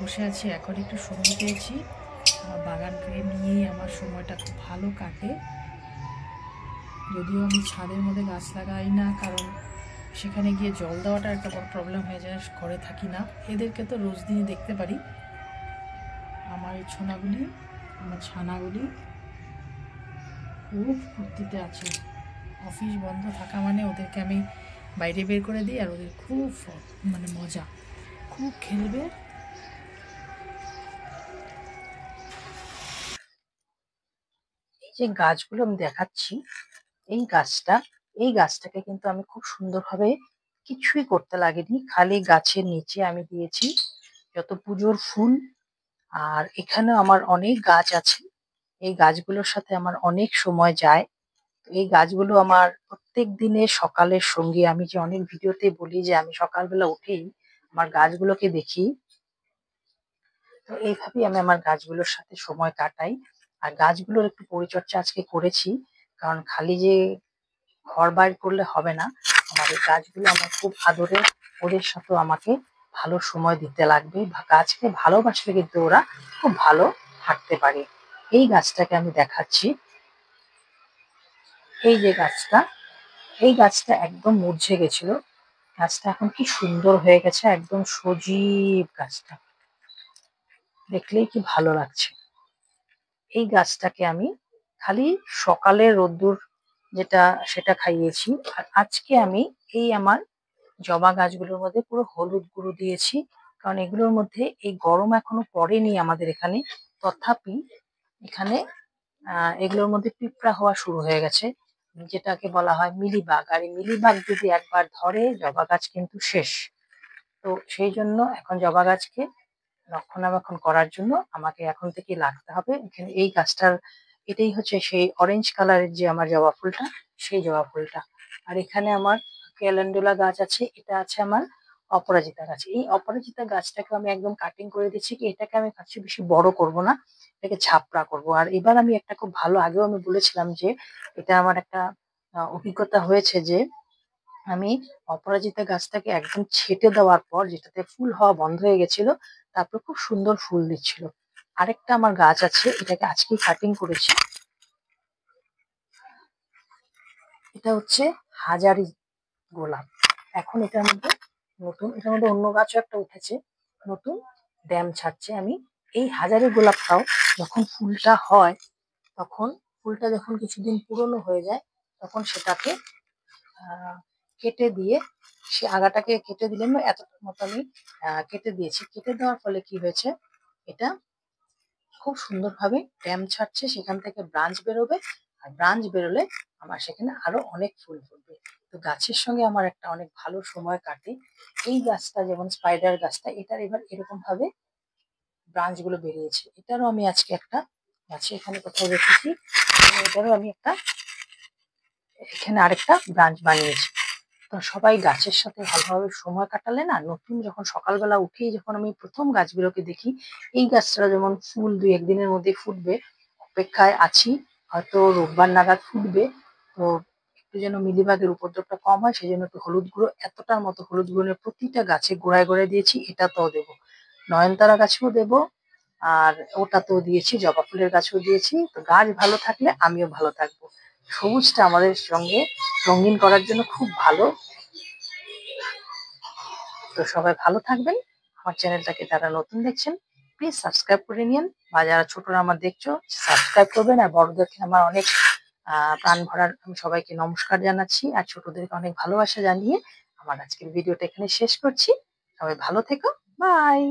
বসে আছি। এখন একটু সময় পেয়েছি। আমার বাগানকে নিয়েই আমার সময়টা খুব ভালো কাটে। যদিও আমি ছাদের মধ্যে গাছ লাগাই না, কারণ সেখানে গিয়ে জল দেওয়াটা একটা বড় প্রবলেম হয়ে যায়, ঘরে থাকি না। এদেরকে তো রোজ দিনই দেখতে পারি। আমার এই ছোনাগুলি, আমার ছানাগুলি খুব ফুর্তিতে আছে। অফিস বন্ধ থাকা মানে ওদেরকে আমি বাইরে বের করে দিই, আর ওদের খুব মজা, খুব খেলবে। এই যে গাছগুলো আমি দেখাচ্ছি, এই গাছটাকে কিন্তু আমি খুব সুন্দরভাবে কিছুই করতে লাগেনি, খালি গাছের নিচে আমি দিয়েছি যত পুজোর ফুল। আর এখানে আমার অনেক গাছ আছে, এই গাছগুলোর সাথে আমার অনেক সময় যায়। তো এই গাছগুলো আমার প্রত্যেক দিনের সকালের সঙ্গী। আমি যে অনেক ভিডিওতে বলি যে আমি সকালবেলা উঠেই আমার গাছগুলোকে দেখি, তো এইভাবেই আমি আমার গাছগুলোর সাথে সময় কাটাই। আর গাছগুলোর একটু পরিচর্যা আজকে করেছি, কারণ খালি যে ঘর বাইর করলে হবে না, আমার এই গাছগুলো আমার খুব আদরের, ওদের সাথেও আমাকে ভালো সময় দিতে লাগবে। গাছকে ভালোবাসলে কিন্তু ওরা খুব ভালো থাকতে পারে। এই গাছটাকে আমি দেখাচ্ছি, এই যে গাছটা, এই গাছটা একদম মূর্ঝে গেছিল, গাছটা এখন কি সুন্দর হয়ে গেছে, একদম সজীব গাছটা, দেখলেই কি ভালো লাগছে। এই গাছটাকে আমি খালি সকালে রোদ্দুর যেটা সেটা খাইয়েছি। আর আজকে আমি এই আমার জবা গাছগুলোর মধ্যে পুরো হলুদ গুঁড়ো দিয়েছি, কারণ এগুলোর মধ্যে এই গরম এখনো পড়েনি আমাদের এখানে, তথাপি এখানে এগুলোর মধ্যে পিঁপড়া হওয়া শুরু হয়ে গেছে, যেটাকে বলা হয় মিলিবাগ। আর এই মিলিবাগ যদি একবার ধরে জবা গাছ কিন্তু শেষ। তো সেই জন্য এখন জবা গাছকে রক্ষণাবেক্ষণ করার জন্য আমাকে এখন থেকে লাগতে হবে। এখানে এই গাছটার এটাই হচ্ছে সেই অরেঞ্জ কালারের যে আমার জবা ফুলটা, সেই জবা ফুলটা। আর এখানে আমার ক্যালেন্ডুলা গাছ আছে, এটা আছে আমার অপরাজিতা গাছ। এই অপরাজিতা গাছটাকে আমি একদম কাটিং করে দিচ্ছি, কি এটাকে আমি ভাবছি বেশি বড় করব না, এটাকে ঝাপড়া করব। আর এবার আমি একটা খুব ভালো, আগেও আমি বলেছিলাম যে এটা আমার একটা অভিজ্ঞতা হয়েছে যে আমি অপরাজিতা গাছটাকে একদম ছেঁটে দেওয়ার পর, যেটাতে ফুল হওয়া বন্ধ হয়ে গেছিল, তারপর খুব সুন্দর ফুল দিচ্ছিল। আরেকটা আমার গাছ আছে, এটাকে আজকেই কাটিং করেছি, এটা হচ্ছে হাজারি গোলাপ। এখন এটার মধ্যে অন্য গাছও একটা উঠেছে, নতুন ড্যাম ছাড়ছে। আমি এই হাজারি গোলাপটাও যখন ফুলটা হয়, তখন ফুলটা যখন কিছুদিন পুরনো হয়ে যায়, তখন সেটাকে কেটে দিয়ে, সে আগাটাকে কেটে দিলেন না, এতটার মতো আমি কেটে দিয়েছি। কেটে দেওয়ার ফলে কি হয়েছে, এটা খুব সুন্দরভাবে ড্যাম ছাড়ছে, সেখান থেকে ব্রাঞ্চ বেরোবে, আর ব্রাঞ্চ বেরোলে আমার সেখানে আরো অনেক ফুল ফুটবে। তো গাছের সঙ্গে আমার একটা অনেক ভালো সময় কাটে। এই গাছটা যেমন স্পাইডার গাছটা, এটার এবার এরকম ভাবে ব্রাঞ্চ গুলো বেরিয়েছে, এটারও আমি আজকে একটা গাছে এখানে কোথাও রেখেছি, এটারও আমি একটা এখানে আরেকটা ব্রাঞ্চ বানিয়েছি। তো সবাই গাছের সাথে ভালোভাবে সময় কাটালে না, নতুন যখন সকালবেলা উঠেই যখন আমি প্রথম গাছগুলোকে দেখি, এই গাছটা যেমন ফুল ২-১ দিনের মধ্যে ফুটবে, অপেক্ষায় আছি, হয়তো রোববার নাগাদ ফুটবে। তো একটু যেন মিলিবাগের উপদ্রবটা কম হয়, সেই জন্য একটু হলুদ গুঁড়ো, এতটার মতো হলুদ গুঁড়ো প্রতিটা গাছে গোড়ায় গোড়ায় দিয়েছি, এটাতেও দেবো, নয়নতারা গাছেও দেবো, আর ওটাতেও দিয়েছি, জবা ফুলের গাছেও দিয়েছি। তো গাছ ভালো থাকলে আমিও ভালো থাকবো। সবুজটা আমাদের সঙ্গে রঙিন করার জন্য খুব ভালো। তো সবাই ভালো থাকবেন। আমার চ্যানেলটাকে যারা নতুন দেখছেন, প্লিজ সাবস্ক্রাইব করে নিন, বা যারা ছোটরা আমার দেখছো সাবস্ক্রাইব করবেন। আর বড়দেরকে আমার অনেক প্রাণ ভরার আমি সবাইকে নমস্কার জানাচ্ছি, আর ছোটদেরকে অনেক ভালোবাসা জানিয়ে আমার আজকের ভিডিওটা এখানে শেষ করছি। সবাই ভালো থেকো, বাই।